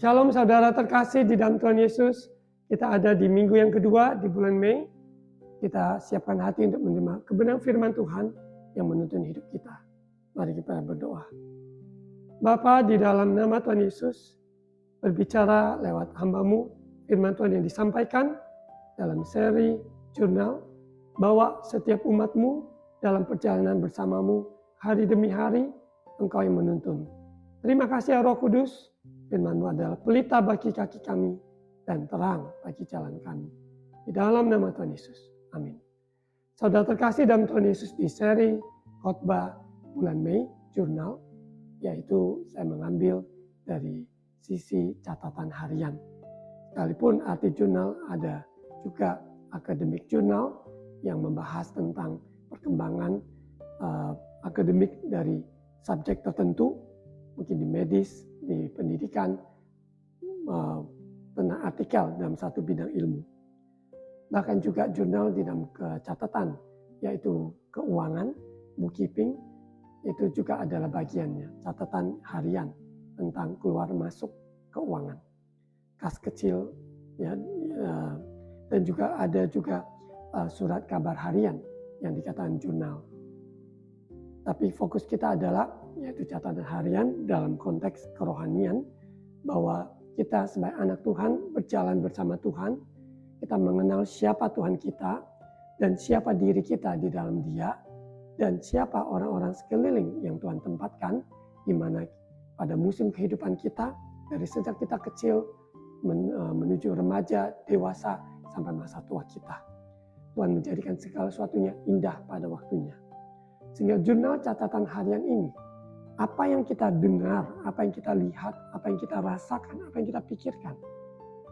Shalom saudara terkasih di dalam Tuhan Yesus. Kita ada di minggu yang kedua di bulan Mei. Kita siapkan hati untuk menerima kebenaran firman Tuhan yang menuntun hidup kita. Mari kita berdoa. Bapa, di dalam nama Tuhan Yesus, berbicara lewat hamba-Mu, firman Tuhan yang disampaikan dalam seri jurnal, bawa setiap umat-Mu dalam perjalanan bersama-Mu hari demi hari, Engkau yang menuntun. Terima kasih ya Roh Kudus, firman-Mu adalah pelita bagi kaki kami dan terang bagi jalan kami. Di dalam nama Tuhan Yesus, amin. Saudara terkasih dalam Tuhan Yesus, di seri khotbah bulan Mei jurnal, yaitu saya mengambil dari sisi catatan harian. Sekalipun arti jurnal ada juga akademik jurnal yang membahas tentang perkembangan akademik dari subjek tertentu, mungkin di medis, di pendidikan, tentang artikel dalam satu bidang ilmu. Bahkan juga jurnal di dalam catatan, yaitu keuangan, bookkeeping, itu juga adalah bagiannya, catatan harian tentang keluar masuk keuangan, kas kecil, ya, dan juga ada juga surat kabar harian yang dikatakan jurnal. Tapi fokus kita adalah yaitu catatan harian dalam konteks kerohanian, bahwa kita sebagai anak Tuhan berjalan bersama Tuhan, kita mengenal siapa Tuhan kita dan siapa diri kita di dalam Dia, dan siapa orang-orang sekeliling yang Tuhan tempatkan, di mana pada musim kehidupan kita, dari sejak kita kecil menuju remaja, dewasa, sampai masa tua kita. Tuhan menjadikan segala sesuatunya indah pada waktunya. Sehingga jurnal catatan harian ini, apa yang kita dengar, apa yang kita lihat, apa yang kita rasakan, apa yang kita pikirkan,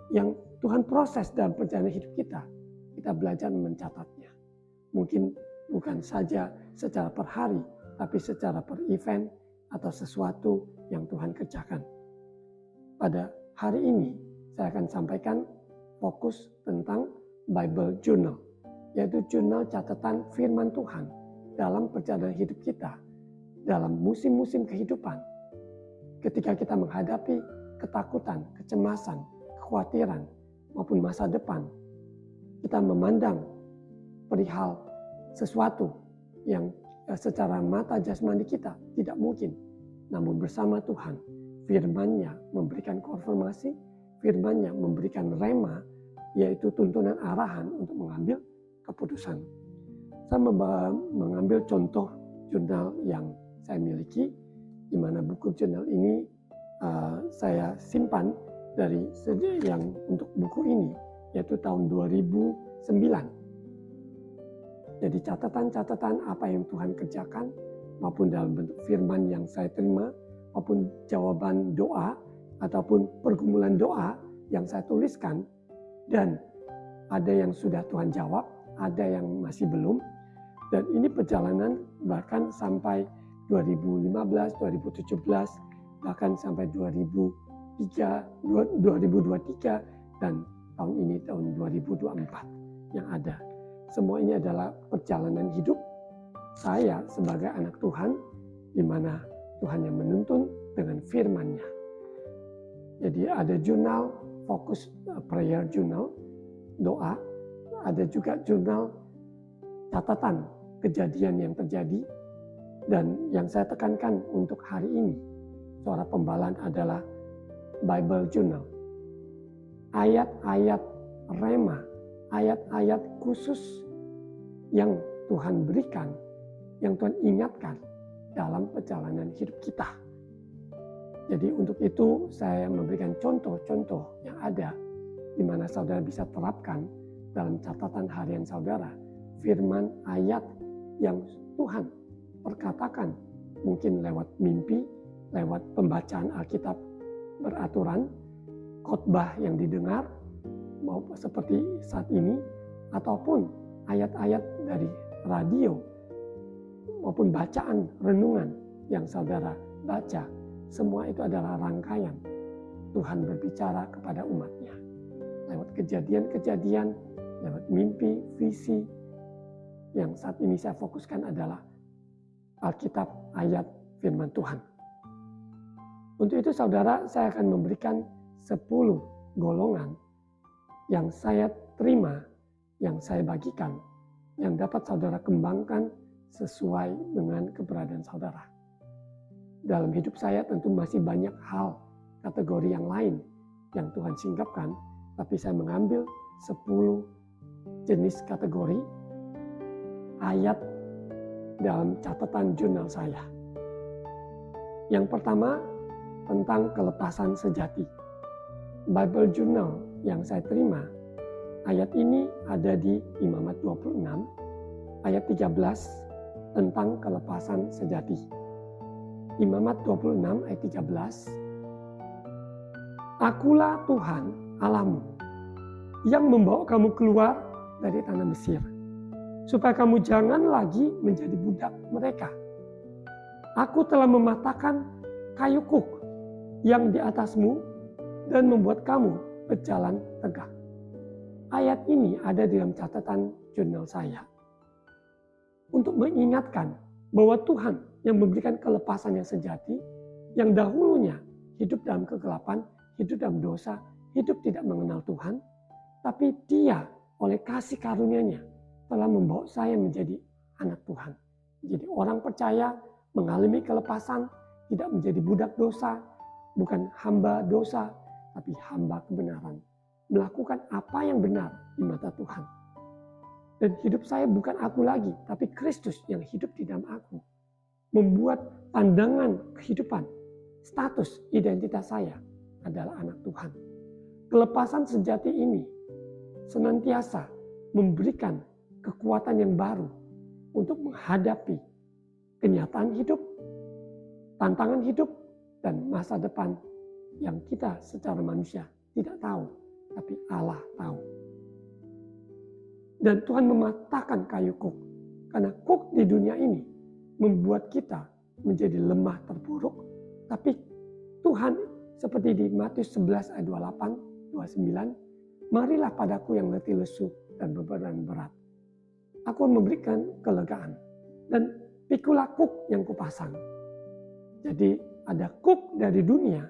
yang Tuhan proses dalam perjalanan hidup kita belajar mencatatnya. Mungkin bukan saja secara per hari, tapi secara per event atau sesuatu yang Tuhan kerjakan. Pada hari ini saya akan sampaikan fokus tentang Bible Journal, yaitu jurnal catatan firman Tuhan dalam perjalanan hidup kita, dalam musim-musim kehidupan. Ketika kita menghadapi ketakutan, kecemasan, kekhawatiran, maupun masa depan, kita memandang perihal sesuatu yang secara mata jasmani kita tidak mungkin. Namun bersama Tuhan, firman-Nya memberikan konfirmasi, firman-Nya memberikan rema, yaitu tuntunan arahan untuk mengambil keputusan. Saya mengambil contoh jurnal yang saya miliki, di mana buku jurnal ini saya simpan dari yang untuk buku ini, yaitu tahun 2009. Jadi catatan-catatan apa yang Tuhan kerjakan, maupun dalam bentuk firman yang saya terima, maupun jawaban doa, ataupun pergumulan doa yang saya tuliskan, dan ada yang sudah Tuhan jawab, ada yang masih belum, dan ini perjalanan bahkan sampai 2015, 2017, bahkan sampai 2023, dan tahun ini tahun 2024 yang ada. Semua ini adalah perjalanan hidup saya sebagai anak Tuhan, di mana Tuhan yang menuntun dengan firman-Nya. Jadi ada jurnal fokus prayer journal, doa, ada juga jurnal catatan kejadian yang terjadi, dan yang saya tekankan untuk hari ini, suara pembalaan adalah Bible Journal. Ayat-ayat rema, ayat-ayat khusus yang Tuhan berikan, yang Tuhan ingatkan dalam perjalanan hidup kita. Jadi untuk itu saya memberikan contoh-contoh yang ada, di mana saudara bisa terapkan dalam catatan harian saudara, firman ayat yang Tuhan perkatakan, mungkin lewat mimpi, lewat pembacaan Alkitab beraturan, khotbah yang didengar, maupun seperti saat ini, ataupun ayat-ayat dari radio, maupun bacaan renungan yang saudara baca. Semua itu adalah rangkaian Tuhan berbicara kepada umat-Nya. Lewat kejadian-kejadian, lewat mimpi, visi. Yang saat ini saya fokuskan adalah Alkitab, ayat firman Tuhan. Untuk itu saudara, saya akan memberikan 10 golongan yang saya terima, yang saya bagikan, yang dapat saudara kembangkan sesuai dengan keberadaan saudara. Dalam hidup saya tentu masih banyak hal, kategori yang lain yang Tuhan singkapkan, tapi saya mengambil 10 jenis kategori ayat dalam catatan jurnal saya. Yang pertama, tentang kelepasan sejati. Bible Journal yang saya terima, ayat ini ada di Imamat 26, ayat 13 tentang kelepasan sejati. Imamat 26 ayat 13, Akulah Tuhan Allahmu yang membawa kamu keluar dari tanah Mesir, supaya kamu jangan lagi menjadi budak mereka. Aku telah mematahkan kayu kuk yang di atasmu dan membuat kamu berjalan tegak. Ayat ini ada di dalam catatan jurnal saya untuk mengingatkan bahwa Tuhan yang memberikan kelepasan yang sejati, yang dahulunya hidup dalam kegelapan, hidup dalam dosa, hidup tidak mengenal Tuhan, tapi Dia oleh kasih karunia-Nya telah membawa saya menjadi anak Tuhan. Menjadi orang percaya, mengalami kelepasan, tidak menjadi budak dosa, bukan hamba dosa, tapi hamba kebenaran. Melakukan apa yang benar di mata Tuhan. Dan hidup saya bukan aku lagi, tapi Kristus yang hidup di dalam aku. Membuat pandangan kehidupan, status identitas saya adalah anak Tuhan. Kelepasan sejati ini senantiasa memberikan kekuatan yang baru untuk menghadapi kenyataan hidup, tantangan hidup, dan masa depan yang kita secara manusia tidak tahu, tapi Allah tahu. Dan Tuhan mematahkan kayu kuk, karena kuk di dunia ini membuat kita menjadi lemah terpuruk, tapi Tuhan seperti di Matius 11 ayat 28, 29, marilah padaku yang letih lesu dan beban berat. Aku memberikan kelegaan dan pikulah kuk yang kupasang. Jadi ada kuk dari dunia,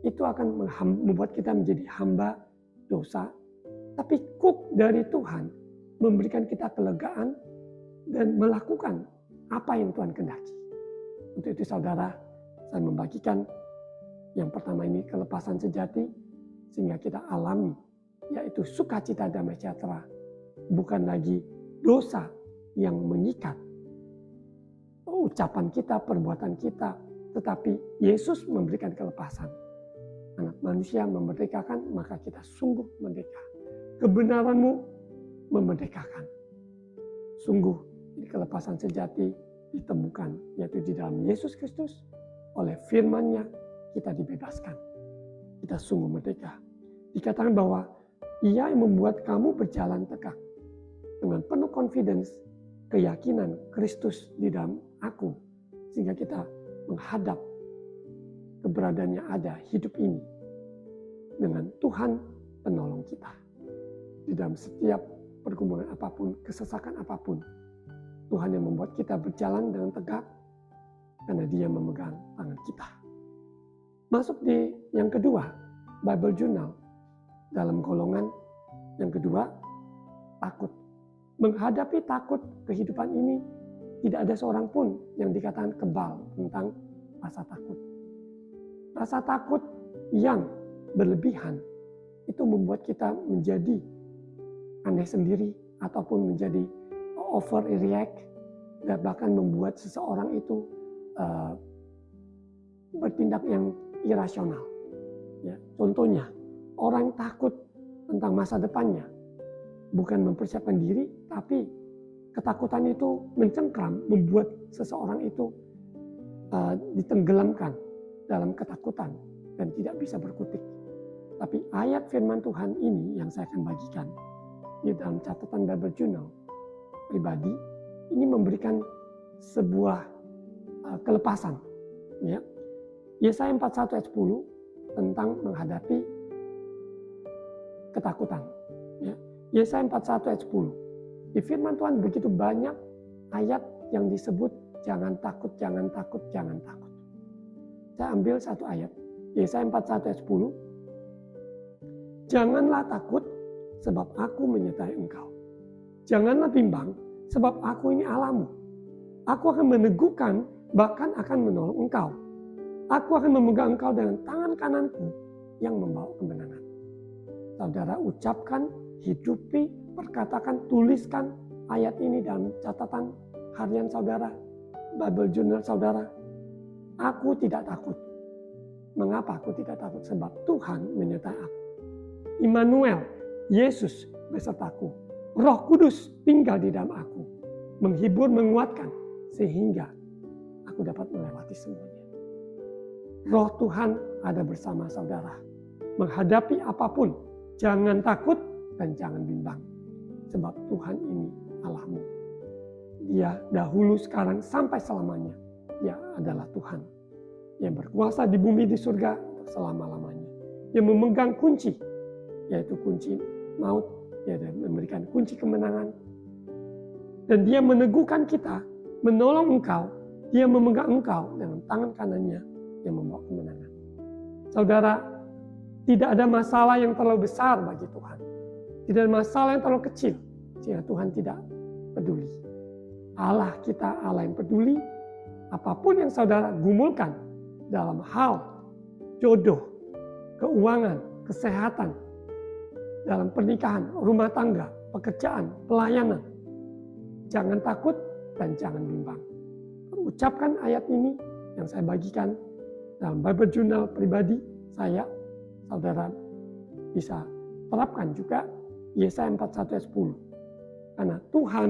itu akan membuat kita menjadi hamba dosa. Tapi kuk dari Tuhan memberikan kita kelegaan dan melakukan apa yang Tuhan kehendaki. Untuk itu saudara, saya membagikan yang pertama ini kelepasan sejati sehingga kita alami, yaitu sukacita damai sejahtera. Bukan lagi dosa yang mengikat ucapan kita, perbuatan kita, tetapi Yesus memberikan kelepasan. Anak manusia memerdekakan, maka kita sungguh merdeka. Kebenaranmu memerdekakan. Sungguh ini kelepasan sejati ditemukan, yaitu di dalam Yesus Kristus. Oleh firman-Nya kita dibebaskan. Kita sungguh merdeka. Dikatakan bahwa Ia yang membuat kamu berjalan tegak dengan penuh confidence, keyakinan Kristus di dalam aku, sehingga kita menghadap keberadaannya ada hidup ini dengan Tuhan penolong kita. Di dalam setiap pergumulan apapun, kesesakan apapun, Tuhan yang membuat kita berjalan dengan tegak karena Dia memegang tangan kita. Masuk di yang kedua, Bible Journal. Dalam golongan yang kedua, takut. Menghadapi takut kehidupan ini, tidak ada seorang pun yang dikatakan kebal tentang rasa takut. Rasa takut yang berlebihan itu membuat kita menjadi aneh sendiri ataupun menjadi overreact dan bahkan membuat seseorang itu bertindak yang irasional. Ya, contohnya, orang takut tentang masa depannya bukan mempersiapkan diri, tapi ketakutan itu mencengkram, membuat seseorang itu ditenggelamkan dalam ketakutan dan tidak bisa berkutik. Tapi ayat firman Tuhan ini yang saya akan bagikan di dalam catatan Bible Journal pribadi, ini memberikan sebuah kelepasan. Ya. Yesaya 41 ayat 10 tentang menghadapi ketakutan. Ya. Yesaya 41 ayat 10. Di firman Tuhan begitu banyak ayat yang disebut jangan takut, jangan takut, jangan takut. Saya ambil satu ayat. Yesaya 41 ayat 10. Janganlah takut, sebab aku menyertai engkau. Janganlah bimbang, sebab aku ini Allahmu. Aku akan meneguhkan, bahkan akan menolong engkau. Aku akan memegang engkau dengan tangan kananku yang membawa kemenangan. Saudara ucapkan, hidupi, perkatakan, tuliskan ayat ini dalam catatan harian saudara, Bible journal saudara. Aku tidak takut. Mengapa aku tidak takut? Sebab Tuhan menyertai aku. Immanuel, Yesus besertaku. Roh Kudus tinggal di dalam aku. Menghibur, menguatkan. Sehingga aku dapat melewati semuanya. Roh Tuhan ada bersama saudara. Menghadapi apapun, jangan takut dan jangan bimbang. Sebab Tuhan ini Allahmu. Dia dahulu, sekarang, sampai selamanya. Dia adalah Tuhan yang berkuasa di bumi, di surga selama-lamanya. Yang memegang kunci, yaitu kunci maut. Dia memberikan kunci kemenangan. Dan dia meneguhkan kita, menolong engkau. Dia memegang engkau dengan tangan kanannya yang membawa kemenangan. Saudara, tidak ada masalah yang terlalu besar bagi Tuhan. Tidak ada masalah yang terlalu kecil sehingga Tuhan tidak peduli. Allah kita Allah yang peduli. Apapun yang saudara gumulkan dalam hal jodoh, keuangan, kesehatan, dalam pernikahan, rumah tangga, pekerjaan, pelayanan, jangan takut dan jangan bimbang. Ucapkan ayat ini yang saya bagikan dalam Bible Journal pribadi saya, saudara bisa terapkan juga Yesaya 41 ayat 10. Karena Tuhan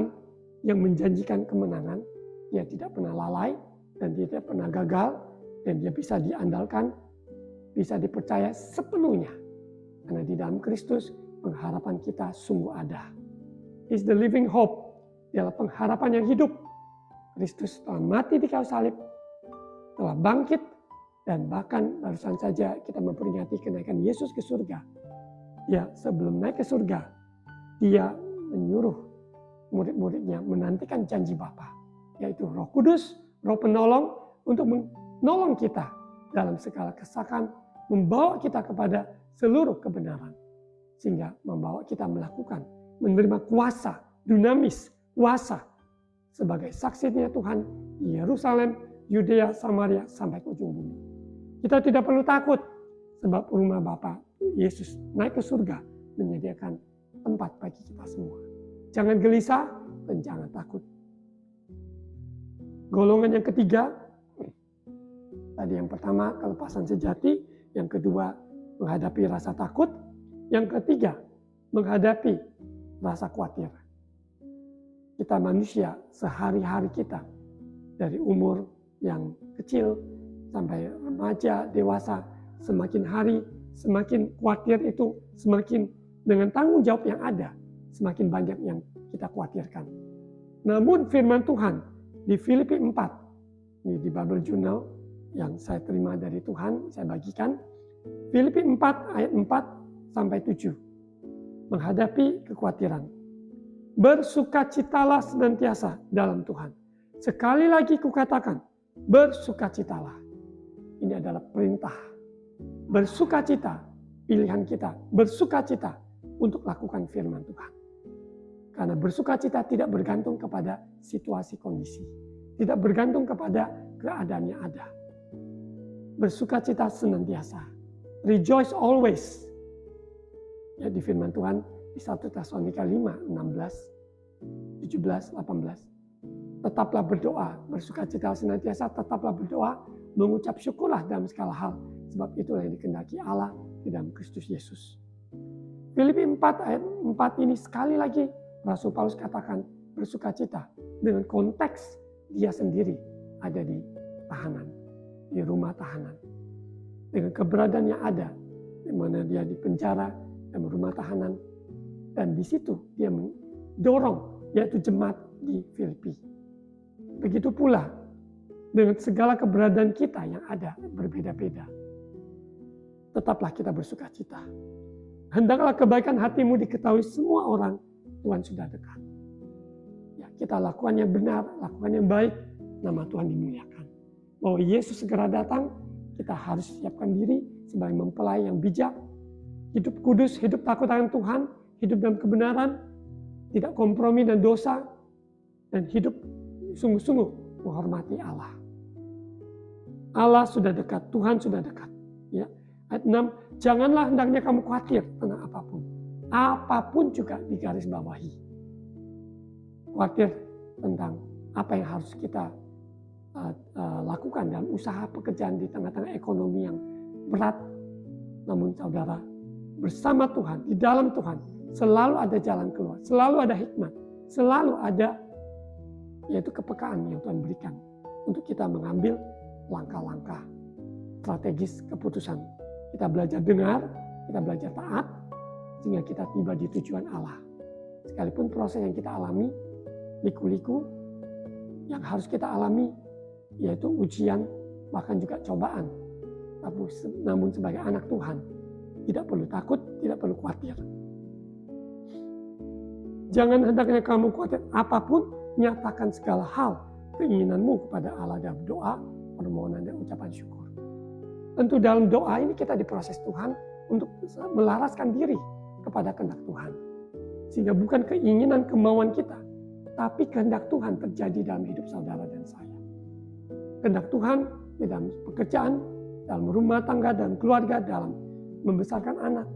yang menjanjikan kemenangan, dia tidak pernah lalai dan dia tidak pernah gagal, dan dia bisa diandalkan, bisa dipercaya sepenuhnya. Karena di dalam Kristus pengharapan kita sungguh ada. Is the living hope. Dialah pengharapan yang hidup. Kristus telah mati di kayu salib, telah bangkit, dan bahkan barusan saja kita memperingati kenaikan Yesus ke surga. Dia sebelum naik ke surga, dia menyuruh murid-muridnya menantikan janji Bapa, yaitu Roh Kudus, Roh Penolong, untuk menolong kita dalam segala kesakan, membawa kita kepada seluruh kebenaran, sehingga membawa kita melakukan, menerima kuasa, dunamis, kuasa, sebagai saksinya Tuhan di Yerusalem, Yudea, Samaria, sampai ke ujung bumi. Kita tidak perlu takut, sebab rumah Bapa Yesus naik ke surga menyediakan tempat bagi kita semua. Jangan gelisah dan jangan takut. Golongan yang ketiga, tadi yang pertama kelepasan sejati, yang kedua menghadapi rasa takut, yang ketiga menghadapi rasa khawatir. Kita manusia sehari-hari kita dari umur yang kecil sampai remaja, dewasa, semakin hari semakin khawatir itu, semakin dengan tanggung jawab yang ada, semakin banyak yang kita khawatirkan. Namun firman Tuhan di Filipi 4, ini di Bible Journal yang saya terima dari Tuhan, saya bagikan. Filipi 4 ayat 4 sampai 7. Menghadapi kekhawatiran. Bersukacitalah senantiasa dalam Tuhan. Sekali lagi kukatakan, bersukacitalah. Ini adalah perintah. Bersukacita, pilihan kita. Bersukacita untuk lakukan firman Tuhan. Karena bersukacita tidak bergantung kepada situasi kondisi. Tidak bergantung kepada keadaan yang ada. Bersukacita senantiasa. Rejoice always. Ya, di firman Tuhan di 1 Tesalonika 5, 16, 17, 18. Tetaplah berdoa, bersukacita senantiasa, tetaplah berdoa, mengucap syukurlah dalam segala hal. Sebab itulah yang dikehendaki Allah di dalam Kristus Yesus. Filipi 4 ayat 4 ini sekali lagi Rasul Paulus katakan bersukacita dengan konteks dia sendiri ada di tahanan, di rumah tahanan. Dengan keberadaan yang ada, di mana dia di penjara dan rumah tahanan. Dan di situ dia mendorong, yaitu jemaat di Filipi. Begitu pula dengan segala keberadaan kita yang ada berbeda-beda. Tetaplah kita bersukacita. Hendaklah kebaikan hatimu diketahui semua orang, Tuhan sudah dekat. Ya, kita lakukan yang benar, lakukan yang baik, nama Tuhan dimuliakan. Bahwa Yesus segera datang, kita harus siapkan diri sebagai mempelai yang bijak, hidup kudus, hidup takut akan Tuhan, hidup dalam kebenaran, tidak kompromi dan dosa, dan hidup sungguh-sungguh menghormati Allah. Allah sudah dekat, Tuhan sudah dekat. Ya. Ayat 6, janganlah hendaknya kamu khawatir tentang apapun. Apapun juga digarisbawahi. Khawatir tentang apa yang harus kita lakukan dalam usaha pekerjaan di tengah-tengah ekonomi yang berat. Namun saudara, bersama Tuhan, di dalam Tuhan, selalu ada jalan keluar, selalu ada hikmat, selalu ada yaitu kepekaan yang Tuhan berikan untuk kita mengambil langkah-langkah strategis keputusan. Kita belajar dengar, kita belajar taat, sehingga kita tiba di tujuan Allah. Sekalipun proses yang kita alami, liku-liku, yang harus kita alami, yaitu ujian, bahkan juga cobaan. Namun sebagai anak Tuhan, tidak perlu takut, tidak perlu khawatir. Jangan hendaknya kamu khawatir apapun, nyatakan segala hal keinginanmu kepada Allah dalam doa, permohonan, dan ucapan syukur. Tentu dalam doa ini kita diproses Tuhan untuk melaraskan diri kepada kehendak Tuhan. Sehingga bukan keinginan, kemauan kita, tapi kehendak Tuhan terjadi dalam hidup saudara dan saya. Kehendak Tuhan di dalam pekerjaan, dalam rumah tangga, dalam keluarga, dalam membesarkan anak.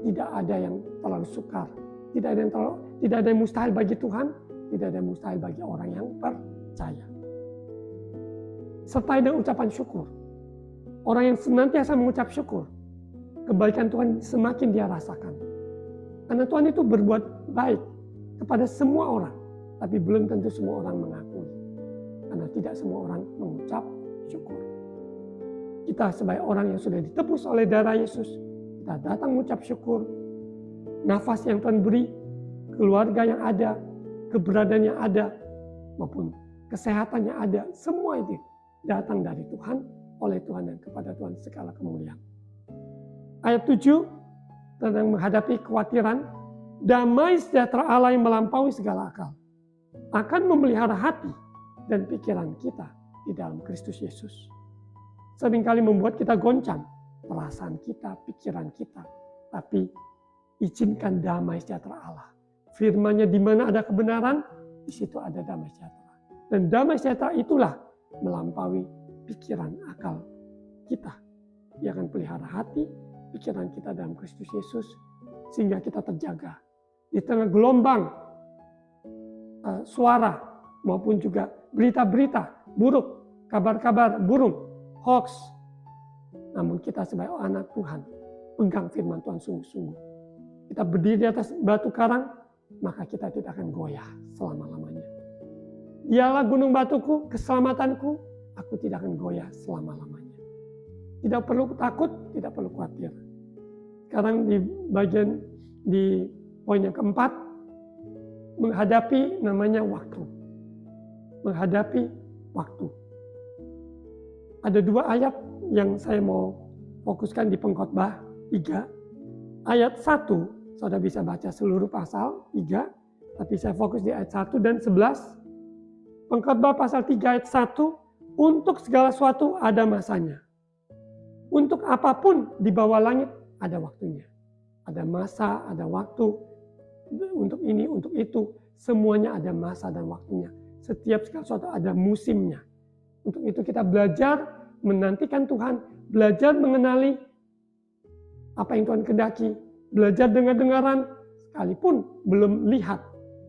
Tidak ada yang terlalu sukar, tidak ada yang mustahil bagi Tuhan, tidak ada yang mustahil bagi orang yang percaya. Sertai dengan ucapan syukur. Orang yang senantiasa mengucap syukur, kebaikan Tuhan semakin dia rasakan. Karena Tuhan itu berbuat baik kepada semua orang, tapi belum tentu semua orang mengakui. Karena tidak semua orang mengucap syukur. Kita sebagai orang yang sudah ditebus oleh darah Yesus, kita datang mengucap syukur. Nafas yang Tuhan beri, keluarga yang ada, keberadaan yang ada, maupun kesehatan yang ada, semua itu datang dari Tuhan, oleh Tuhan, dan kepada Tuhan segala kemuliaan. Ayat 7, tentang menghadapi kekhawatiran, damai sejahtera Allah yang melampaui segala akal akan memelihara hati dan pikiran kita di dalam Kristus Yesus. Seringkali membuat kita goncang, perasaan kita, pikiran kita. Tapi izinkan damai sejahtera Allah. Firman-Nya di mana ada kebenaran, di situ ada damai sejahtera. Dan damai sejahtera itulah melampaui pikiran, akal kita. Dia akan pelihara hati, pikiran kita dalam Kristus Yesus, sehingga kita terjaga. Di tengah gelombang suara maupun juga berita-berita buruk, kabar-kabar burung, hoax. Namun kita sebagai anak Tuhan, pegang firman Tuhan sungguh-sungguh. Kita berdiri di atas batu karang, maka kita tidak akan goyah selama-lamanya. Dialah gunung batuku, keselamatanku, aku tidak akan goyah selama-lamanya. Tidak perlu takut, tidak perlu khawatir. Sekarang di poin yang keempat, menghadapi namanya waktu. Menghadapi waktu. Ada 2 ayat yang saya mau fokuskan di Pengkhotbah 3. Ayat 1, saudara bisa baca seluruh pasal 3, tapi saya fokus di ayat 1 dan 11. Pengkhotbah pasal 3 ayat 1, untuk segala sesuatu ada masanya. Untuk apapun di bawah langit ada waktunya. Ada masa, ada waktu, untuk ini, untuk itu. Semuanya ada masa dan waktunya. Setiap segala sesuatu ada musimnya. Untuk itu kita belajar menantikan Tuhan, belajar mengenali apa yang Tuhan kehendaki, belajar dengar-dengaran, sekalipun belum lihat.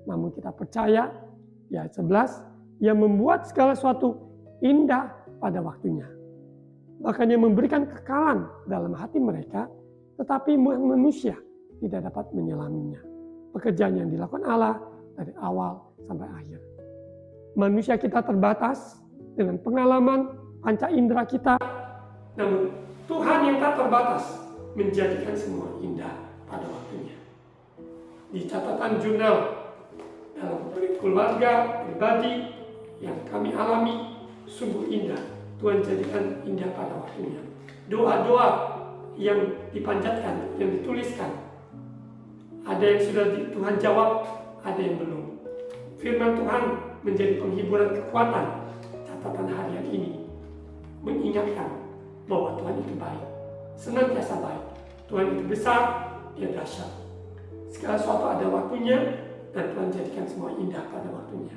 Namun kita percaya, ya 11, yang membuat segala sesuatu indah pada waktunya. Bahkan yang memberikan kekalan dalam hati mereka, tetapi manusia tidak dapat menyelaminya. Pekerjaan yang dilakukan Allah dari awal sampai akhir. Manusia kita terbatas dengan pengalaman panca indera kita, namun Tuhan yang tak terbatas menjadikan semua indah pada waktunya. Di catatan jurnal dalam keluarga pribadi yang kami alami, sungguh indah. Tuhan jadikan indah pada waktunya. Doa-doa yang dipanjatkan, yang dituliskan, ada yang sudah Tuhan jawab, ada yang belum. Firman Tuhan menjadi penghiburan kekuatan. Catatan harian ini mengingatkan bahwa Tuhan itu baik, senantiasa baik, Tuhan itu besar, dia dahsyat. Segala sesuatu ada waktunya, dan Tuhan jadikan semua indah pada waktunya.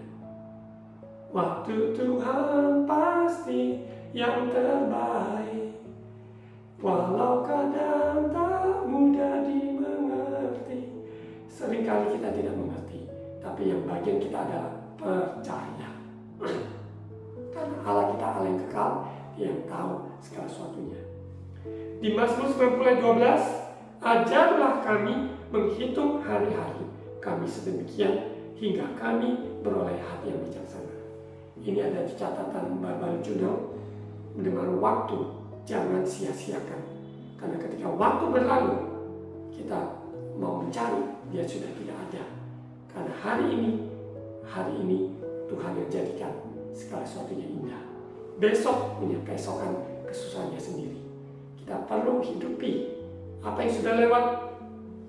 Waktu Tuhan pasti yang terbaik, walau kadang tak mudah dimengerti. Seringkali kita tidak mengerti, tapi yang bagian kita adalah percaya. Karena Allah kita Allah yang kekal, dia yang tahu segala sesuatunya. Di Mazmur 90 ayat 12, ajarlah kami menghitung hari-hari kami sedemikian hingga kami beroleh hati yang bijaksana. Ini ada di catatan Bible Journal. Dengan waktu jangan sia-siakan, karena ketika waktu berlalu kita mau mencari, dia sudah tidak ada. Karena hari ini Tuhan yang jadikan segala sesuatunya indah. Besok punya keesokan kesusahannya sendiri. Kita perlu hidupi apa yang sudah lewat.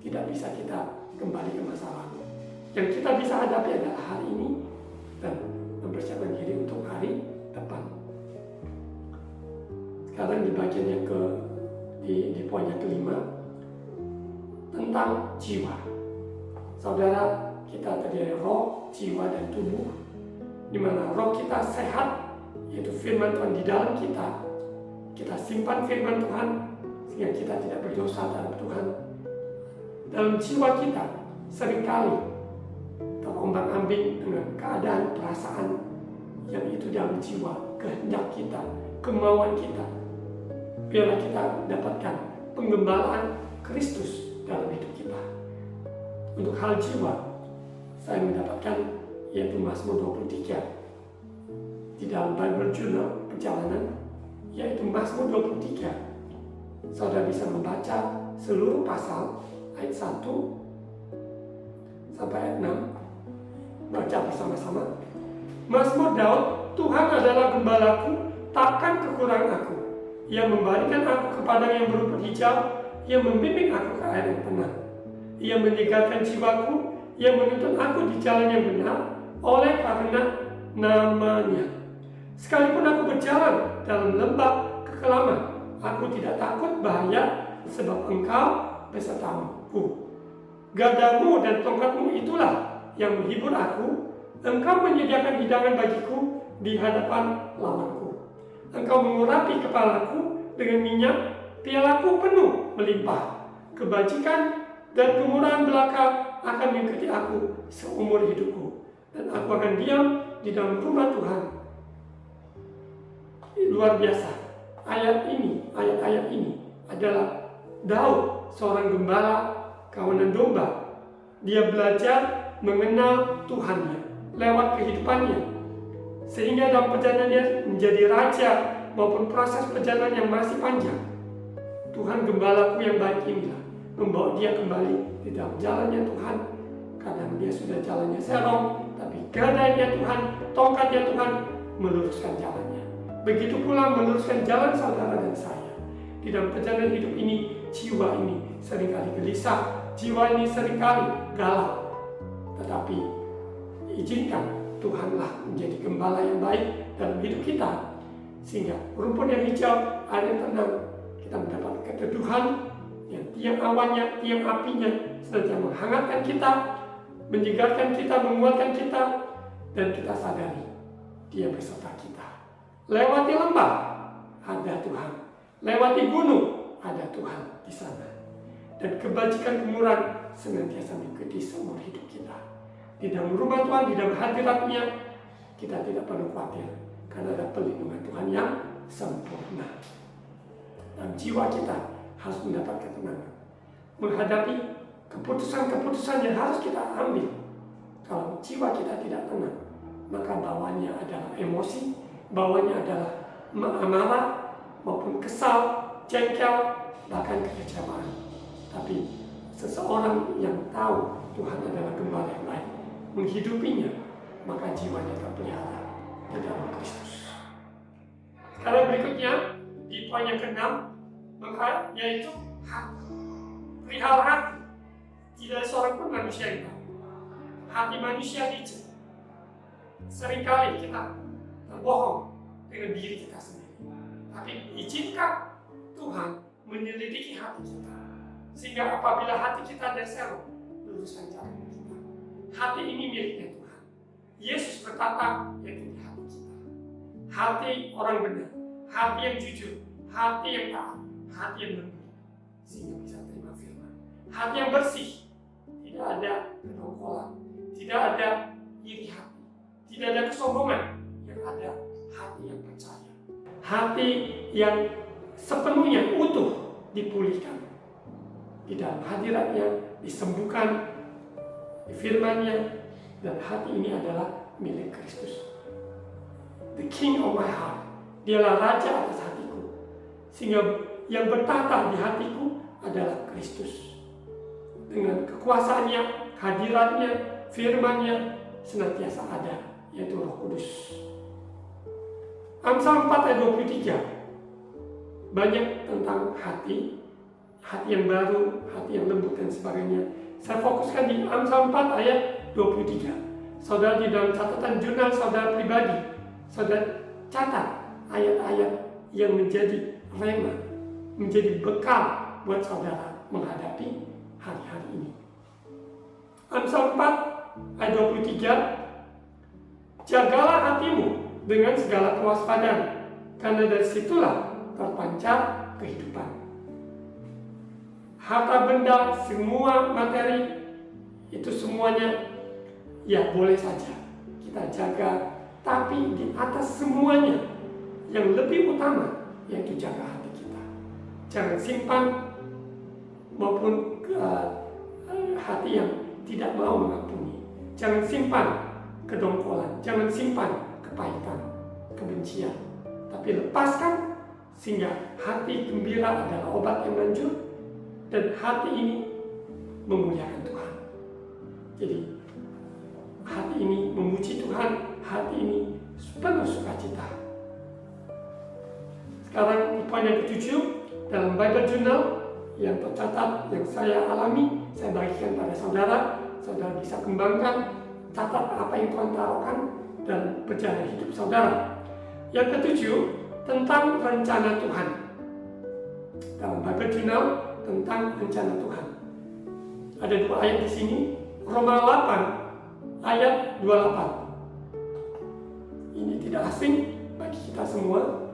Tidak bisa kita kembali ke masa lalu. Yang kita bisa hadapi adalah hari ini dan mempersiapkan diri untuk hari depan. Sekarang di bagian yang di poin yang kelima, tentang jiwa. Saudara, kita terdiri roh, jiwa, dan tubuh. Di mana roh kita sehat, yaitu firman Tuhan di dalam kita. Kita simpan firman Tuhan sehingga kita tidak berdosa terhadap Tuhan. Dalam jiwa kita seringkali terombang-ambing dengan keadaan, perasaan yang itu dalam jiwa, kehendak kita, kemauan kita. Biarlah kita dapatkan penggembalaan Kristus dalam hidup kita. Untuk hal jiwa, saya mendapatkan yaitu Mazmur 23 di dalam Bible Journal perjalanan, yaitu Mazmur 23. Saudara bisa membaca seluruh pasal ayat 1 sampai ayat 6. Baca bersama-sama. Mazmur Daud, Tuhan adalah gembalaku, takkan kekurangan aku. Ia membalikan aku ke padang yang berumput hijau, ia membimbing aku ke air yang tenang. Ia menyegarkan jiwaku, ia menuntun aku di jalan yang benar, oleh karena nama-Nya. Sekalipun aku berjalan dalam lembah kekelaman, aku tidak takut bahaya, sebab Engkau besertaku. Gadamu dan tongkatmu itulah yang menghibur aku. Engkau menyediakan hidangan bagiku di hadapan lawanku. Engkau mengurapi kepalaku dengan minyak, pialaku penuh melimpah. Kebajikan dan kemurahan belaka akan mengikuti aku seumur hidupku, dan aku akan diam di dalam rumah Tuhan. Luar biasa. Ayat-ayat ini adalah Daud, seorang gembala kawanan domba. Dia belajar mengenal Tuhannya lewat kehidupannya, sehingga dalam perjalanannya menjadi raja maupun proses perjalanan yang masih panjang. Tuhan gembalaku yang baik inilah membawa dia kembali di dalam jalannya Tuhan. Kadang dia sudah jalannya serong, tapi gadanya Tuhan, tongkatnya Tuhan meluruskan jalannya. Begitu pula meluruskan jalan saudara dan saya. Di dalam perjalanan hidup ini, jiwa ini seringkali gelisah, jiwa ini seringkali galau. Tetapi izinkan Tuhanlah menjadi gembala yang baik dalam hidup kita, sehingga rumput yang hijau, air yang tenang, kita mendapat keteduhan yang tiang awannya, tiang apinya senantiasa menghangatkan kita, menyegarkan kita, menguatkan kita, dan kita sadari Dia beserta kita. Lewati lembah, ada Tuhan. Lewati gunung, ada Tuhan di sana. Dan kebajikan kemurahan senantiasa mengikuti seumur hidup kita. Di dalam rumah Tuhan, di dalam hadirat-Nya, kita tidak perlu khawatir, karena ada perlindungan Tuhan yang sempurna. Dan jiwa kita harus mendapat ketenangan menghadapi keputusan-keputusan yang harus kita ambil. Kalau jiwa kita tidak tenang, maka bawaannya adalah emosi, bawaannya adalah amarah maupun kesal, jengkel, bahkan kekecewaan. Tapi seseorang yang tahu Tuhan adalah gembala yang baik, menghidupinya, maka jiwanya terpelihara di dalam Kristus. Sekarang berikutnya di poin yang ke-6, yaitu hati. Perihal hati, tidak seorang pun manusia yang tahu. Hati manusia licik. Seringkali kita berbohong dengan diri kita sendiri. Tapi izinkan Tuhan menyelidiki hati kita. Sehingga apabila hati kita ada selo, luruskan jalan kita. Hati ini miliknya Tuhan. Yesus berkata, yaitu di hati kita. Hati orang benar, hati yang jujur, hati yang taat, hati yang lembut, sehingga bisa terima firman. Hati yang bersih, tidak ada kedongkolan, tidak ada iri hati, tidak ada kesombongan, yang ada hati yang percaya. Hati yang sepenuhnya utuh dipulihkan. Di dalam hadiratnya, disembuhkan, di firman-Nya, dan hati ini adalah milik Kristus. The King of my heart, dialah Raja atas hatiku. Sehingga yang bertata di hatiku adalah Kristus. Dengan kekuasaannya, hadiratnya, firman-Nya senantiasa ada, yaitu Roh Kudus. Amsal 4 ayat 23 banyak tentang hati yang baru, hati yang lembut dan sebagainya. Saya fokuskan di Amsal 4 ayat 23. Saudara di dalam catatan jurnal saudara pribadi, saudara catat ayat-ayat yang menjadi rema, menjadi bekal buat saudara menghadapi hari-hari ini. Amsal 4 ayat 23, jagalah hatimu dengan segala kewaspadaan, karena dari situlah terpancar kehidupan. Harta benda, semua materi, itu semuanya ya boleh saja kita jaga, tapi di atas semuanya yang lebih utama yaitu jaga hati kita. Jangan simpan maupun hati yang tidak mau mengampuni. Jangan simpan kedongkolan, jangan simpan kepahitan, kebencian, tapi lepaskan sehingga hati gembira adalah obat yang manjur. Dan hati ini memuliakan Tuhan. Jadi hati ini memuji Tuhan, hati ini penuh sukacita. Sekarang poin yang ke-7 dalam Bible Journal yang tercatat, yang saya alami, saya bagikan pada saudara. Saudara bisa kembangkan, catat apa yang Tuhan taruhkan dan perjalanan hidup saudara. Yang ke-7 tentang rencana Tuhan. Dalam Bible Journal tentang rencana Tuhan. Ada 2 ayat di sini, Roma 8 ayat 28. Ini tidak asing bagi kita semua.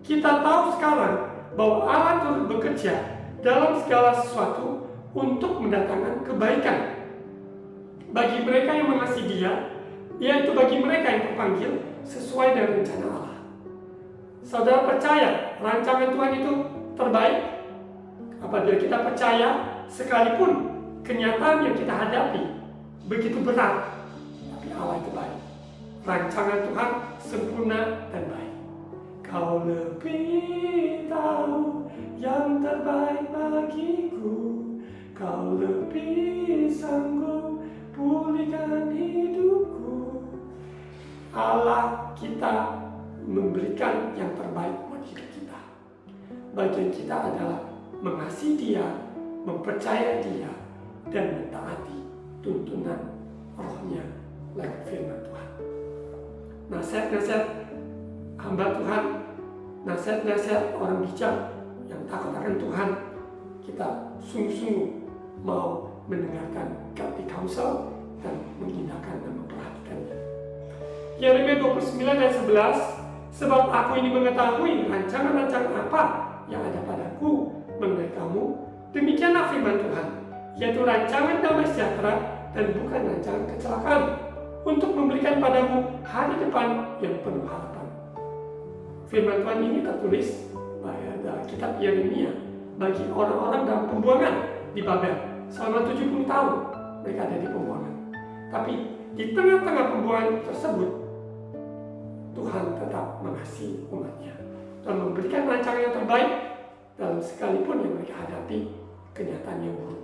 Kita tahu sekarang bahwa Allah turut bekerja dalam segala sesuatu untuk mendatangkan kebaikan bagi mereka yang mengasihi Dia, yaitu bagi mereka yang terpanggil sesuai dengan rencana Allah. Saudara percaya rancangan Tuhan itu terbaik? Apabila kita percaya, sekalipun kenyataan yang kita hadapi begitu berat, tapi Allah itu baik. Rancangan Tuhan sempurna dan baik. Kau lebih tahu yang terbaik bagiku, Kau lebih sanggup pulihkan hidupku. Allah kita memberikan yang terbaik buat hidup kita. Bagian kita adalah mengasihi Dia, mempercayai Dia, dan mentaati tuntunan Roh-Nya lewat firman Tuhan. Nasihat-nasihat hamba Tuhan, nasihat-nasihat orang bijak yang takut akan Tuhan, kita sungguh-sungguh mau mendengarkan godly counsel dan mengindahkan dan memperhatikannya. Yeremia 29 ayat 11, sebab aku ini mengetahui rancangan-rancangan apa yang ada padaku mengenai kamu, demikianlah firman Tuhan, yaitu rancangan damai sejahtera dan bukan rancangan kecelakaan, untuk memberikan padamu hari depan yang penuh harapan. Firman Tuhan ini tertulis dalam kitab Yeremia bagi orang-orang dalam pembuangan di Babel. Selama 70 tahun mereka ada di pembuangan. Tapi di tengah-tengah pembuangan tersebut, Tuhan tetap mengasihi umatnya dan memberikan rancangan yang terbaik dalam sekalipun yang mereka hadapi kenyataan yang buruk.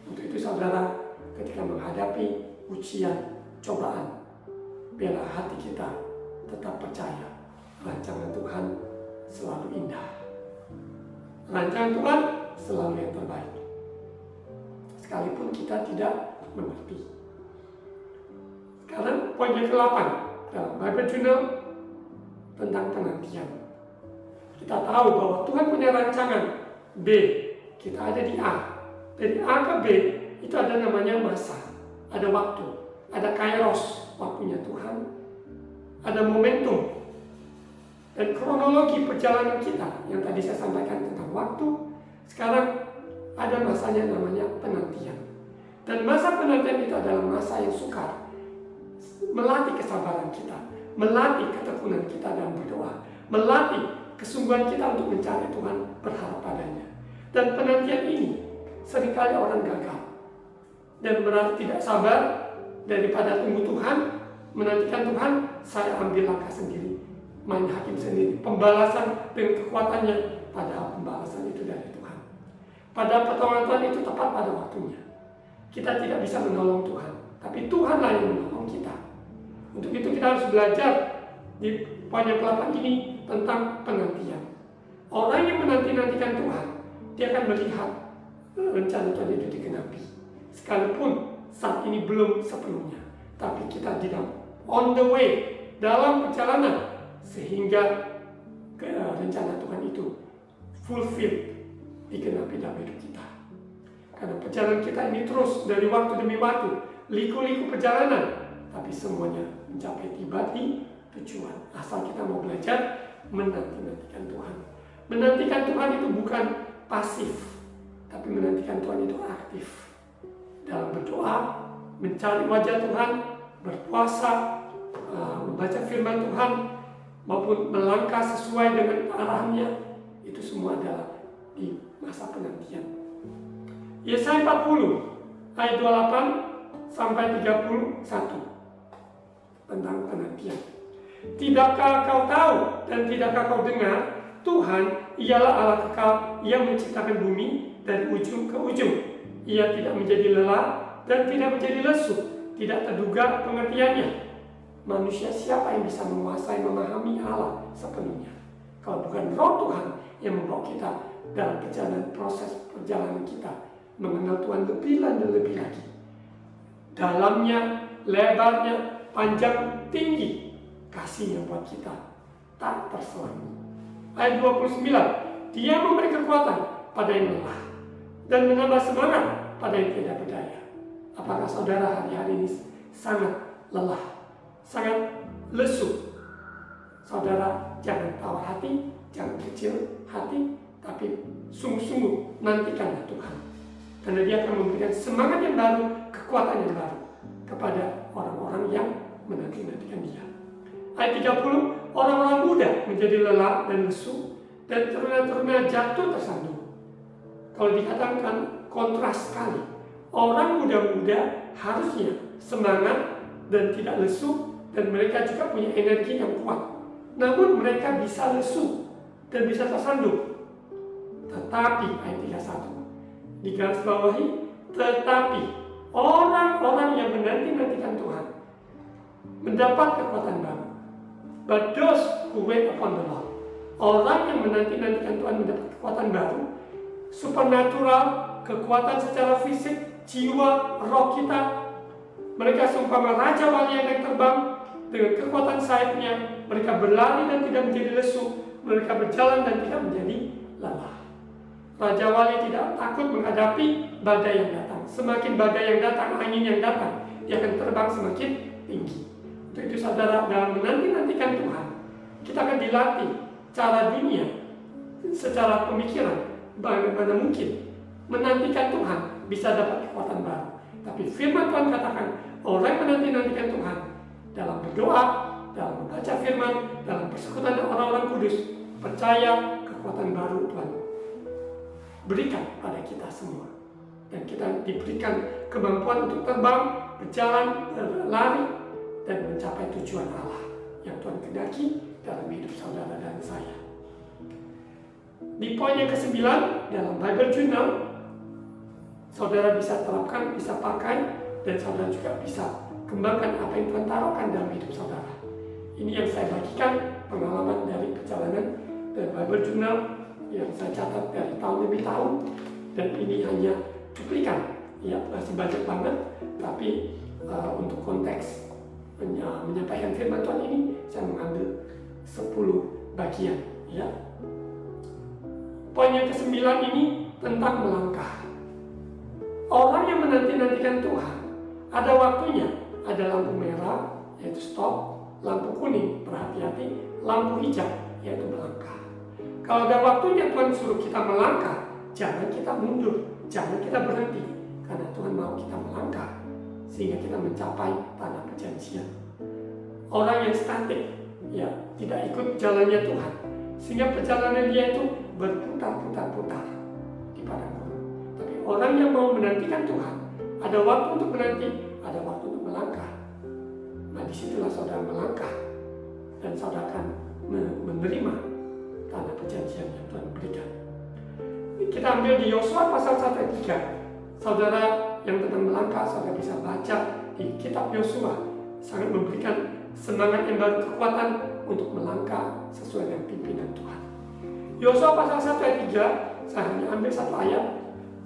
Untuk itu saudara, ketika menghadapi ujian, cobaan, bela hati kita tetap percaya rancangan Tuhan selalu indah. Rancangan Tuhan selalu yang terbaik, sekalipun kita tidak mengerti. Sekarang poin yang ke-8 dalam Bible Journal tentang penantian. Kita tahu bahwa Tuhan punya rancangan B, kita ada di A. Dari A ke B itu ada namanya masa, ada waktu, ada kairos, waktunya Tuhan, ada momentum, dan kronologi perjalanan kita yang tadi saya sampaikan tentang waktu. Sekarang ada masanya namanya penantian. Dan masa penantian itu adalah masa yang sukar, melatih kesabaran kita, melatih ketekunan kita dalam berdoa, melatih kesungguhan kita untuk mencari Tuhan, berharap padanya. Dan penantian ini seringkali orang gagal dan berarti tidak sabar. Daripada tunggu Tuhan, menantikan Tuhan, saya ambil langkah sendiri, main hakim sendiri, pembalasan dengan kekuatannya, padahal pembalasan itu dari Tuhan. Pada pertolongan Tuhan itu tepat pada waktunya. Kita tidak bisa menolong Tuhan, tapi Tuhanlah yang menolong kita. Untuk itu kita harus belajar di poin yang ke-8 ini tentang penantian. Orang yang menanti-nantikan Tuhan, dia akan melihat rencana Tuhan itu digenapi. Sekalipun saat ini belum sepenuhnya, tapi kita on the way, dalam perjalanan, sehingga rencana Tuhan itu fulfill, digenapi dalam hidup kita. Karena perjalanan kita ini terus dari waktu demi waktu, liku-liku perjalanan, tapi semuanya mencapai tiba di tujuan. Asal kita mau belajar menanti-nantikan Tuhan. Menantikan Tuhan itu bukan pasif, tapi menantikan Tuhan itu aktif. Dalam berdoa, mencari wajah Tuhan, berpuasa, membaca firman Tuhan, maupun melangkah sesuai dengan arahnya, itu semua adalah di masa penantian. Yesaya 40 ayat 28 sampai 31 tentang penantian. Tidakkah kau tahu dan tidakkah kau dengar, Tuhan ialah Allah kekal yang menciptakan bumi dari ujung ke ujung. Ia tidak menjadi lelah dan tidak menjadi lesu, tidak terduga pengertiannya. Manusia siapa yang bisa menguasai, memahami Allah sepenuhnya? Kalau bukan Roh Tuhan yang membawa kita dalam proses perjalanan kita mengenal Tuhan lebih dan lebih lagi. Dalamnya, lebarnya, panjang, tinggi, kasihnya buat kita tak terselang. Ayat 29, Dia memberi kekuatan pada yang lelah dan menambah semangat pada yang tidak berdaya. Apakah saudara hari-hari ini sangat lelah, sangat lesu? Saudara jangan tawar hati, jangan kecil hati, tapi sungguh-sungguh nantikanlah Tuhan. Karena Dia akan memberikan semangat yang baru, kekuatan yang baru kepada orang-orang yang menanti-nantikan Dia. Ayat 30, orang-orang muda menjadi lelah dan lesu, dan teruna-teruna jatuh tersandung. Kalau dikatakan kontras sekali, orang muda-muda harusnya semangat dan tidak lesu, dan mereka juga punya energi yang kuat. Namun mereka bisa lesu dan bisa tersandung. Tetapi ayat 31 digaris bawahi, tetapi orang-orang yang menanti-nantikan Tuhan mendapat kekuatan baru. But those who wait upon the Lord, orang yang menanti-nantikan Tuhan mendapat kekuatan baru, supernatural, kekuatan secara fisik, jiwa, roh kita. Mereka seumpama raja wali yang terbang dengan kekuatan sayapnya. Mereka berlari dan tidak menjadi lesu, mereka berjalan dan tidak menjadi lelah. Raja wali tidak takut menghadapi badai yang datang. Semakin badai yang datang, angin yang datang, dia akan terbang semakin tinggi. Untuk itu saudara, dalam menanti-nantikan Tuhan, kita akan dilatih cara dunia, secara pemikiran, bagaimana mungkin menantikan Tuhan bisa dapat kekuatan baru. Tapi firman Tuhan katakan, orang yang menanti-nantikan Tuhan dalam berdoa, dalam membaca firman, dalam persekutuan dengan orang-orang kudus, percaya kekuatan baru Tuhan berikan pada kita semua. Dan kita diberikan kemampuan untuk terbang, berjalan, berlari, dan mencapai tujuan Allah yang Tuhan kehendaki dalam hidup saudara dan saya. Di poin yang ke-9 dalam Bible Journal, saudara bisa terapkan, bisa pakai, dan saudara juga bisa kembangkan apa yang Tuhan taruhkan dalam hidup saudara. Ini yang saya bagikan, pengalaman dari perjalanan dari Bible Journal yang saya catat dari tahun demi tahun, dan ini hanya cuplikan, ya masih banyak banget, tapi untuk konteks menyampaikan firman Tuhan ini, saya mengambil 10 bagian, ya. Poin yang ke-9 ini tentang melangkah. Orang yang menanti-nantikan Tuhan, ada waktunya, ada lampu merah, yaitu stop, lampu kuning, berhati-hati, lampu hijau, yaitu melangkah. Kalau ada waktunya Tuhan suruh kita melangkah, jangan kita mundur, jangan kita berhenti, karena Tuhan mau kita melangkah, sehingga kita mencapai tanah perjanjian. Orang yang statik, ya tidak ikut jalannya Tuhan, sehingga perjalanan dia itu berputar-putar-putar di padang gurun. Tapi orang yang mau menantikan Tuhan, ada waktu untuk menanti, ada waktu untuk melangkah. Nah, disitulah saudara melangkah, dan saudara akan menerima tanah perjanjian yang Tuhan berikan. Kita ambil di Yosua pasal 1 ayat 3. Saudara yang tentang melangkah, saudara bisa baca di kitab Yosua. Sangat memberikan semangat yang baru, kekuatan untuk melangkah sesuai dengan pimpinan Tuhan. Yosua pasal 1 ayat 3, saya hanya ambil satu ayat.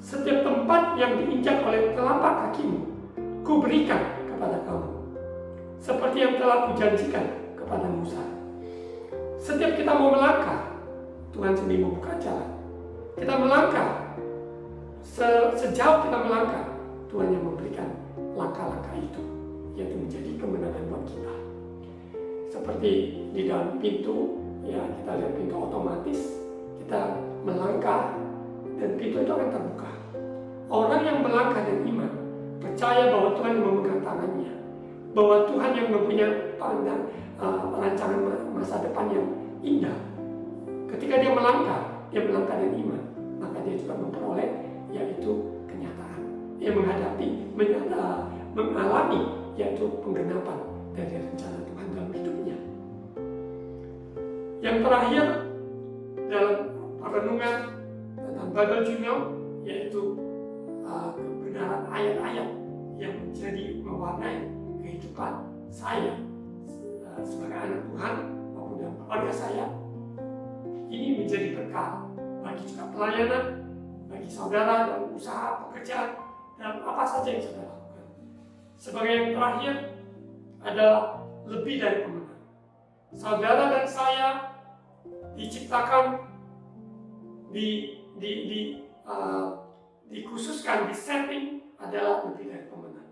Setiap tempat yang diinjak oleh telapak kakimu, kuberikan kepada kamu, seperti yang telah kujanjikan kepada Musa. Setiap kita mau melangkah, Tuhan sendiri membuka jalan. Kita melangkah, sejauh kita melangkah, Tuhan yang memberikan langkah-langkah itu, yaitu menjadi kemenangan buat kita. Seperti di dalam pintu, ya kita lihat pintu otomatis, kita melangkah dan pintu itu akan terbuka. Orang yang melangkah dan iman, percaya bahwa Tuhan yang memegang tangannya, bahwa Tuhan yang mempunyai rancangan masa depan yang indah. Ketika dia melangkah dan iman, maka dia juga memperoleh yaitu kenyataan. Dia mengalami yaitu penggenapan dari rencana Tuhan dalam hidupnya. Yang terakhir dalam renungan tentang Bible Journal, yaitu kebenaran ayat-ayat yang menjadi mewarnai kehidupan saya sebagai anak Tuhan maupun dalam keluarga saya. Ini menjadi berkat bagi juga pelayanan, bagi saudara dalam usaha, pekerjaan, dalam apa saja yang saudara lakukan. Sebagai yang terakhir adalah lebih dari pemenang. Saudara dan saya diciptakan, dikhususkan, disetting adalah lebih dari pemenang.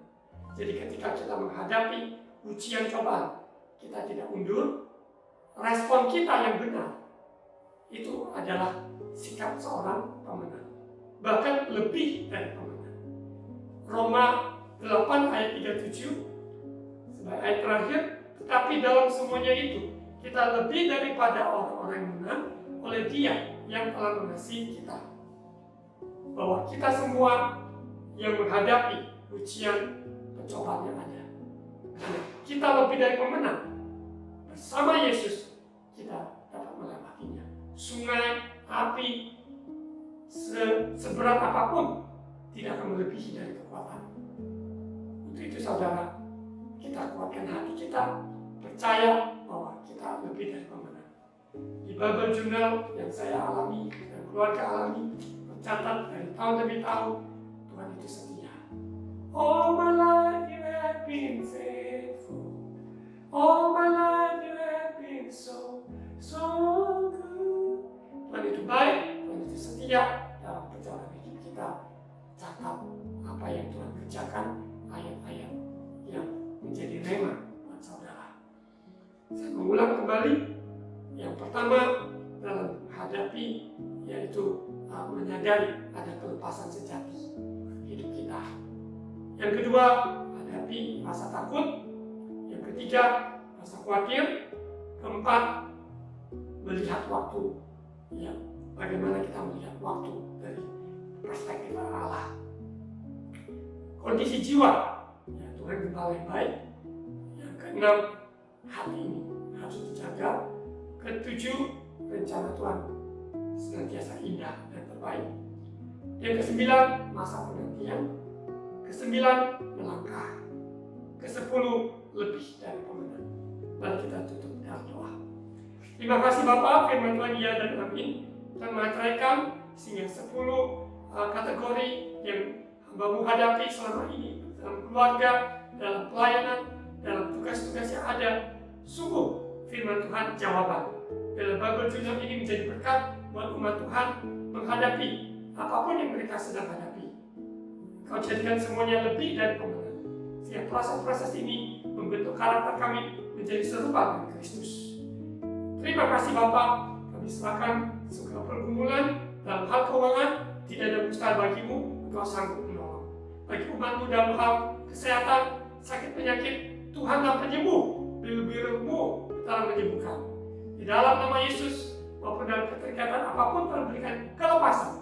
Jadi ketika kita menghadapi ujian cobaan, kita tidak mundur. Respon kita yang benar itu adalah sikap seorang pemenang, bahkan lebih dari pemenang. Roma 8 ayat 37 sebagai ayat terakhir, tetapi dalam semuanya itu kita lebih daripada orang-orang yang menang oleh Dia yang telah mengasihi kita. Bahwa kita semua yang menghadapi ujian pencobaan yang ada, kita lebih dari pemenang. Bersama Yesus kita dapat melewatinya. Sungai, api, seberat apapun tidak akan melebihi dari kekuatan. Untuk itu saudara, kita kuatkan hati kita, percaya bahwa kita lebih dari pemenang. Di Bible Journal yang saya alami dan keluarga alami, tercatat dari tahun demi tahun, Tuhan itu setia. All my life you have been faithful. All my life you have been so good. Tuhan itu baik, Tuhan itu setia dalam perjalanan hidup kita. Catat apa yang Tuhan kerjakan, ayat-ayat yang menjadi rema buat saudara. Saya mengulang kembali. Yang pertama dalam menghadapi, yaitu menyadari ada kelepasan sejati hidup kita. Yang kedua, hadapi rasa takut. Yang ketiga, rasa khawatir. Keempat, melihat waktu. Ya, bagaimana kita melihat waktu dari perspektif Allah. Kondisi jiwa, ya, Tuhan gembala yang baik. Yang keenam, hati ini harus dijaga. Ketujuh, rencana Tuhan senantiasa indah dan terbaik. Yang kesembilan, masa penantian. Kesembilan, melangkah. Kesepuluh, lebih dari pemenang. Mari kita tutup dengan doa. Terima kasih Bapak, firman Tuhan ya dan amin. Tuhan mengajarkan sehingga 10 kategori yang hamba-Mu hadapi selama ini dalam keluarga, dalam pelayanan, dalam tugas-tugas yang ada. Sungguh firman Tuhan jawaban. Dalam Bible Journal ini menjadi berkat buat umat Tuhan menghadapi apapun yang mereka sedang hadapi. Engkau jadikan semuanya lebih dari pemenang. Sehingga proses-proses ini membentuk karakter kami menjadi serupa dengan Kristus. Terima kasih Bapa, kami serahkan segala pergumulan dalam hal keuangan, tidak ada mustahil bagimu, Engkau sanggup menolong. Bagi umatmu dalam hal kesehatan, sakit penyakit, Tuhanlah penyembuh, biru-biru-Mu telah menyembuhkan. Di dalam nama Yesus, maupun dalam keterikatan apapun Tuhan berikan kelepasan.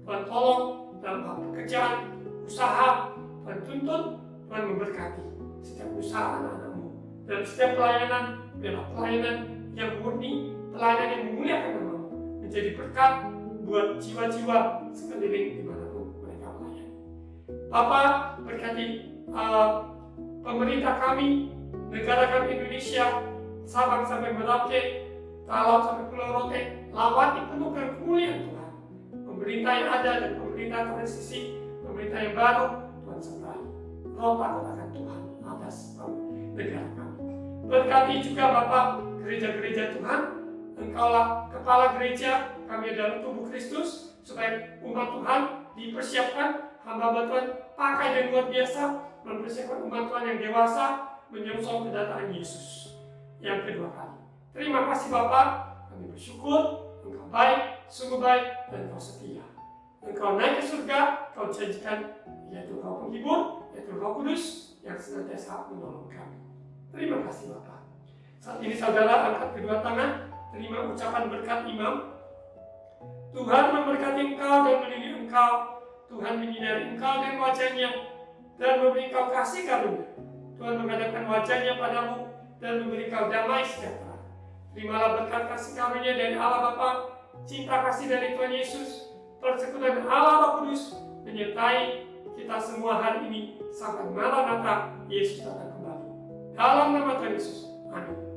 Tuhan tolong dalam hal pekerjaan, usaha, Tuhan tuntun, Tuhan memberkati setiap usaha anak-anak-Mu. Dalam setiap pelayanan, biarlah pelayanan yang murni, pelayanan yang memuliakan nama-Mu, menjadi berkat buat jiwa-jiwa sekeliling dimanapun mereka melayani. Bapa, berkati pemerintah kami, negara kami Indonesia, Sabang sampai Merauke, Talaut sampai Pulau Rote, lawati penuh dengan kemuliaan Tuhan. Pemerintah yang ada dan pemerintah transisi, pemerintah yang baru, Tuhan sertai. Roh takut akan Tuhan atas negara kami. Berkati juga Bapak gereja-gereja Tuhan, Engkaulah kepala gereja, kami adalah tubuh Kristus, supaya umat Tuhan dipersiapkan, hamba Tuhan pakai yang luar biasa, mempersiapkan umat Tuhan yang dewasa, menyongsong kedatangan Yesus yang kedua kali. Terima kasih Bapak, kami bersyukur, Engkau baik, sungguh baik, dan Engkau setia. Engkau naik ke surga, Kau janjikan, yaitu Kau penghibur, yaitu Roh Kudus, yang senantiasa menolong kami. Terima kasih Bapak. Saat ini saudara angkat kedua tangan, terima ucapan berkat imam. Tuhan memberkati engkau dan melindungi engkau. Tuhan menyinari engkau dengan wajahnya dan memberi engkau kasih karunia. Tuhan menghadapkan wajahnya padamu dan memberi engkau damai sejahtera. Terimalah berkat kasih karunia dari Allah Bapa, cinta kasih dari Tuhan Yesus, persekutuan Allah Roh Kudus menyertai kita semua hari ini sampai Maranatha Yesus datang kembali. Dalam nama Tuhan Yesus. Amin.